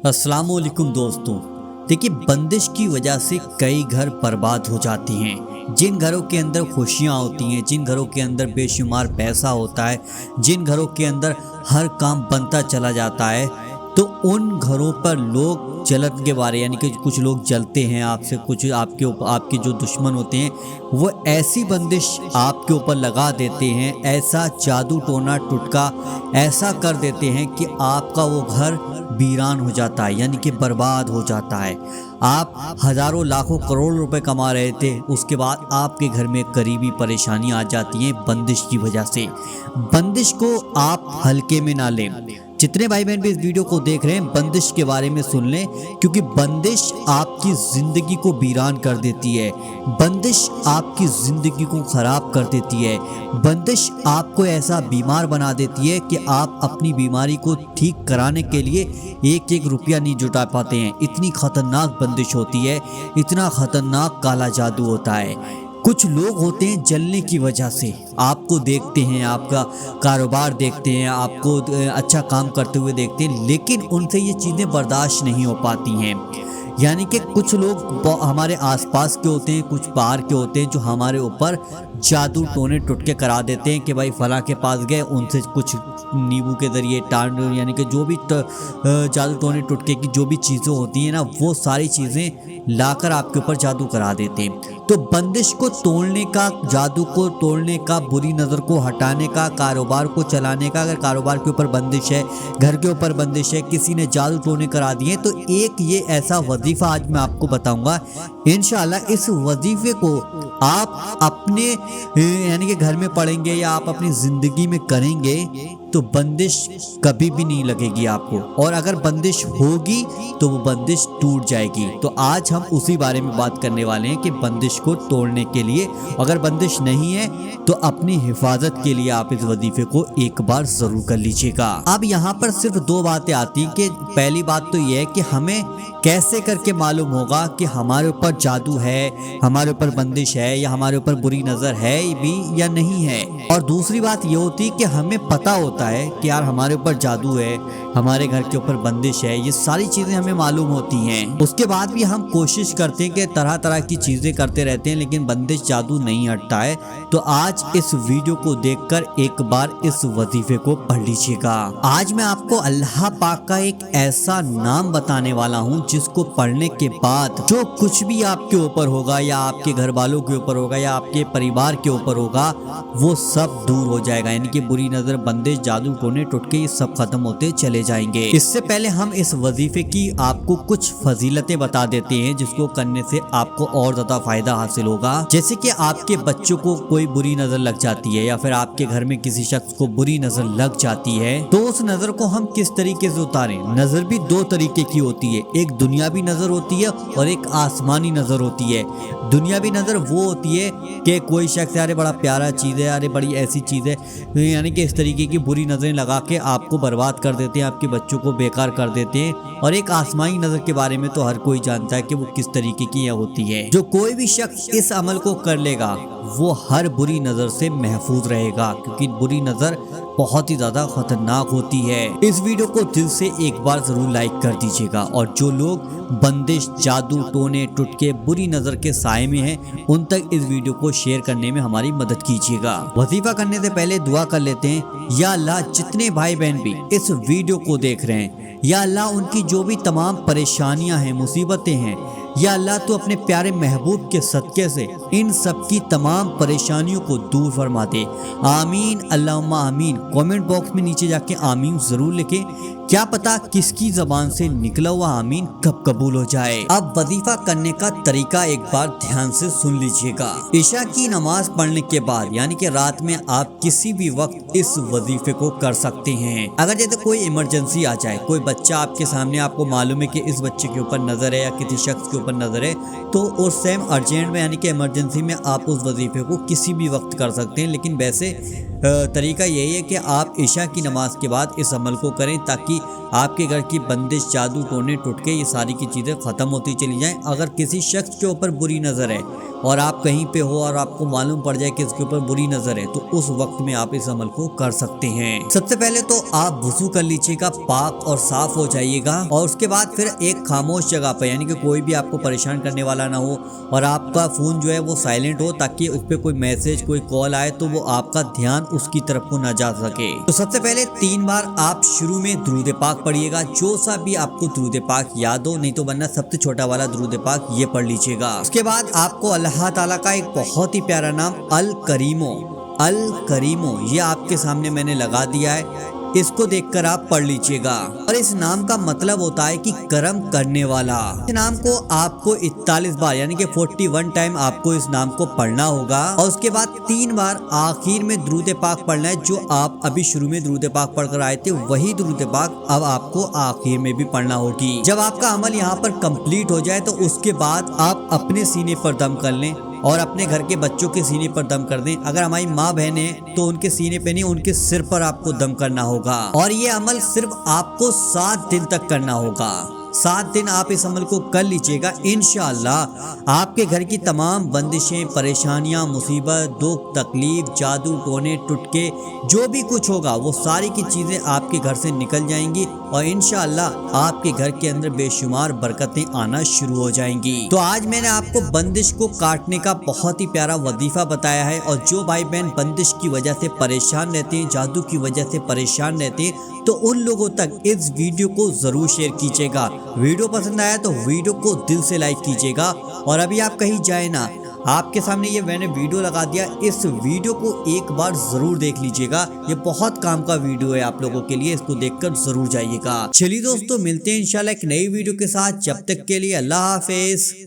अस्सलाम वालेकुम दोस्तों। देखिए, बंदिश की वजह से कई घर बर्बाद हो जाती हैं। जिन घरों के अंदर खुशियाँ होती हैं, जिन घरों के अंदर बेशुमार पैसा होता है, जिन घरों के अंदर हर काम बनता चला जाता है, तो उन घरों पर लोग जलन के बारे यानी कि कुछ लोग जलते हैं आपसे, कुछ आपके जो दुश्मन होते हैं वो ऐसी बंदिश आपके ऊपर लगा देते हैं, ऐसा जादू टोना टुटका ऐसा कर देते हैं कि आपका वो घर वीरान हो जाता है, यानी कि बर्बाद हो जाता है। आप हजारों लाखों करोड़ रुपए कमा रहे थे, उसके बाद आपके घर में करीबी परेशानी आ जाती है बंदिश की वजह से। बंदिश को आप हल्के में ना लें। जितने भाई बहन भी इस वीडियो को देख रहे हैं, बंदिश के बारे में सुन लें, क्योंकि बंदिश आपकी जिंदगी को वीरान कर देती है। बंदिश आपकी जिंदगी को खराब कर देती है। बंदिश आपको ऐसा बीमार बना देती है कि आप अपनी बीमारी को ठीक कराने के लिए एक एक रुपया नहीं जुटा पाते हैं। इतनी खतरनाक बंदिश होती है, इतना खतरनाक काला जादू होता है। कुछ लोग होते हैं जलने की वजह से आपको देखते हैं, आपका कारोबार देखते हैं, आपको अच्छा काम करते हुए देखते हैं, लेकिन उनसे ये चीज़ें बर्दाश्त नहीं हो पाती हैं। यानी कि कुछ लोग हमारे आसपास के होते हैं, कुछ बाहर के होते हैं, जो हमारे ऊपर जादू टोने टुटके करा देते हैं कि भाई फलां के पास गए, उनसे कुछ नींबू के ज़रिए टांड यानी कि जो भी जादू टोने टुटके की जो भी चीज़ें होती हैं ना, वो सारी चीज़ें लाकर आपके ऊपर जादू करा देते हैं। तो बंदिश को तोड़ने का, जादू को तोड़ने का, बुरी नज़र को हटाने का, कारोबार को चलाने का, अगर कारोबार के ऊपर बंदिश है, घर के ऊपर बंदिश है, किसी ने जादू टोने करा दिए, तो एक ये ऐसा वजीफ़ा आज मैं आपको बताऊंगा। इंशाल्लाह इस वजीफ़े को आप अपने यानी कि घर में पढ़ेंगे या आप अपनी ज़िंदगी में करेंगे तो बंदिश कभी भी नहीं लगेगी आपको, और अगर बंदिश होगी तो वो बंदिश टूट जाएगी। तो आज हम उसी बारे में बात करने वाले हैं कि बंदिश को तोड़ने के लिए, अगर बंदिश नहीं है तो अपनी हिफाजत के लिए आप इस वजीफे को एक बार ज़रूर कर लीजिएगा। अब यहाँ पर सिर्फ दो बातें आती हैं कि पहली बात तो ये है कि हमें कैसे करके मालूम होगा कि हमारे ऊपर जादू है, हमारे ऊपर बंदिश है, या हमारे ऊपर बुरी नज़र है भी या नहीं है। और दूसरी बात ये होती है कि हमें पता होता है कि यार हमारे ऊपर जादू है, हमारे घर के ऊपर बंदिश है, ये सारी चीज़ें हमें मालूम होती हैं। उसके बाद भी हम कोशिश करते हैं कि तरह तरह की चीज़ें करते रहते हैं, लेकिन बंदिश जादू नहीं हटता है। तो आज इस वीडियो को देखकर एक बार इस वजीफे को पढ़ लीजिएगा। आज मैं आपको अल्लाह पाक का एक ऐसा नाम बताने वाला हूँ जिसको पढ़ने के बाद जो कुछ भी आपके ऊपर होगा, या आपके घर वालों के ऊपर होगा, या आपके परिवार के ऊपर होगा, वो सब दूर हो जाएगा। यानी कि बुरी नज़र, बंदिश, जादू टोने टुटके ये सब खत्म होते चले जाएंगे। इससे पहले हम इस वजीफे की आपको कुछ फजीलतें बता देते हैं जिसको करने से आपको और ज्यादा फायदा हासिल होगा। जैसे कि आपके बच्चों को कोई बुरी नजर लग जाती है, या फिर आपके घर में किसी शख्स को बुरी नजर लग जाती है, तो उस नजर को हम किस तरीके से उतारें। नजर भी दो तरीके की होती है, एक दुनियावी नजर होती है और एक आसमानी नजर होती है। दुनियावी नजर वो होती है कि कोई शख्स अरे बड़ा प्यारा चीज़ है, अरे बड़ी ऐसी चीज़ है, यानी कि इस तरीके की बुरी नज़रें लगा के आपको बर्बाद कर देते हैं, आपके बच्चों को बेकार कर देते हैं। और एक आसमानी नज़र के बारे में तो हर कोई जानता है कि वो किस तरीके की यह होती है। जो कोई भी शख्स इस अमल को कर लेगा वो हर बुरी नज़र से महफूज रहेगा, क्योंकि बुरी नज़र बहुत ही ज़्यादा खतरनाक होती है। इस वीडियो को दिल से एक बार ज़रूर लाइक कर दीजिएगा, और जो लोग बंदिश, जादू टोने टुटके, बुरी नज़र के साए में हैं, उन तक इस वीडियो को शेयर करने में हमारी मदद कीजिएगा। वजीफा करने से पहले दुआ कर लेते हैं। या अल्लाह, जितने भाई बहन भी इस वीडियो को देख रहे हैं, या अल्लाह उनकी जो भी तमाम परेशानियां हैं, मुसीबतें हैं, या अल्लाह तो अपने प्यारे महबूब के सदक़े से इन सब की तमाम परेशानियों को दूर फरमा दे। आमीन अल्लाहुम्मा आमीन। कमेंट बॉक्स में नीचे जाके आमीन ज़रूर लिखें, क्या पता किसकी ज़बान से निकला हुआ आमीन कब कबूल हो जाए। अब वजीफा करने का तरीका एक बार ध्यान से सुन लीजिएगा। इशा की नमाज पढ़ने के बाद, यानी कि रात में, आप किसी भी वक्त इस वजीफे को कर सकते हैं। अगर जैसे कोई इमरजेंसी आ जाए, कोई बच्चा आपके सामने, आपको मालूम है कि इस बच्चे के ऊपर नज़र है या किसी शख्स के ऊपर नज़र है, तो उस टाइम अर्जेंट में यानी कि इमरजेंसी में आप उस वजीफे को किसी भी वक्त कर सकते हैं। लेकिन वैसे तरीका यही है कि आप इशा की नमाज के बाद इस अमल को करें, ताकि आपके घर की बंदिश, जादू टोने टुटके, ये सारी की चीज़ें ख़त्म होती चली जाएं। अगर किसी शख्स के ऊपर बुरी नज़र है, اور آپ کہیں پہ ہو اور آپ کو معلوم پڑ جائے کہ اس کے اوپر بری نظر ہے، تو اس وقت میں آپ اس عمل کو کر سکتے ہیں۔ سب سے پہلے تو آپ وضو کر لیجیے گا، پاک اور صاف ہو جائیے گا، اور اس کے بعد پھر ایک خاموش جگہ پہ، یعنی کہ کوئی بھی آپ کو پریشان کرنے والا نہ ہو اور آپ کا فون جو ہے وہ سائلنٹ ہو، تاکہ اس پہ کوئی میسج کوئی کال آئے تو وہ آپ کا دھیان اس کی طرف کو نہ جا سکے۔ تو سب سے پہلے 3 بار آپ شروع میں درود پاک پڑھیے گا، جو سا بھی آپ کو درود پاک یاد ہو، نہیں تو ورنہ سب سے چھوٹا والا درود پاک یہ پڑھ لیجیے گا۔ اس کے بعد آپ کو اللہ تعالیٰ کا ایک بہت ہی پیارا نام الکریمو یہ آپ کے سامنے میں نے لگا دیا ہے، اس کو دیکھ کر آپ پڑھ لیجیے گا۔ اور اس نام کا مطلب ہوتا ہے کہ کرم کرنے والا۔ اس نام کو آپ کو 41 بار یعنی کہ 41 ٹائم آپ کو اس نام کو پڑھنا ہوگا، اور اس کے بعد 3 بار آخر میں درود پاک پڑھنا ہے۔ جو آپ ابھی شروع میں درود پاک پڑھ کر آئے تھے، وہی درود پاک اب آپ کو آخر میں بھی پڑھنا ہوگی۔ جب آپ کا عمل یہاں پر کمپلیٹ ہو جائے تو اس کے بعد آپ اپنے سینے پر دم کر لیں اور اپنے گھر کے بچوں کے سینے پر دم کر دیں۔ اگر ہماری ماں بہن ہیں تو ان کے سینے پہ نہیں، ان کے سر پر آپ کو دم کرنا ہوگا، اور یہ عمل صرف آپ کو 7 دن تک کرنا ہوگا۔ 7 دن آپ اس عمل کو کر لیجیے گا، انشاءاللہ آپ کے گھر کی تمام بندشیں، پریشانیاں، مصیبت، دکھ، تکلیف، جادو، ٹونے، ٹٹکے، جو بھی کچھ ہوگا وہ ساری کی چیزیں آپ کے گھر سے نکل جائیں گی، اور انشاءاللہ آپ کے گھر کے اندر بے شمار برکتیں آنا شروع ہو جائیں گی۔ تو آج میں نے آپ کو بندش کو کاٹنے کا بہت ہی پیارا وظیفہ بتایا ہے، اور جو بھائی بہن بندش کی وجہ سے پریشان رہتے ہیں، جادو کی وجہ سے پریشان رہتے ہیں، تو ان لوگوں تک اس ویڈیو کو ضرور شیئر کیجیے گا۔ ویڈیو پسند آیا تو ویڈیو کو دل سے لائک کیجیے گا، اور ابھی آپ کہیں جائیں نا، آپ کے سامنے یہ میں نے ویڈیو لگا دیا، اس ویڈیو کو ایک بار ضرور دیکھ لیجیے گا، یہ بہت کام کا ویڈیو ہے آپ لوگوں کے لیے، اس کو دیکھ کر ضرور جائیے گا۔ چلیے دوستو، ملتے ہیں انشاءاللہ ایک نئی ویڈیو کے ساتھ، جب تک کے لیے اللہ حافظ۔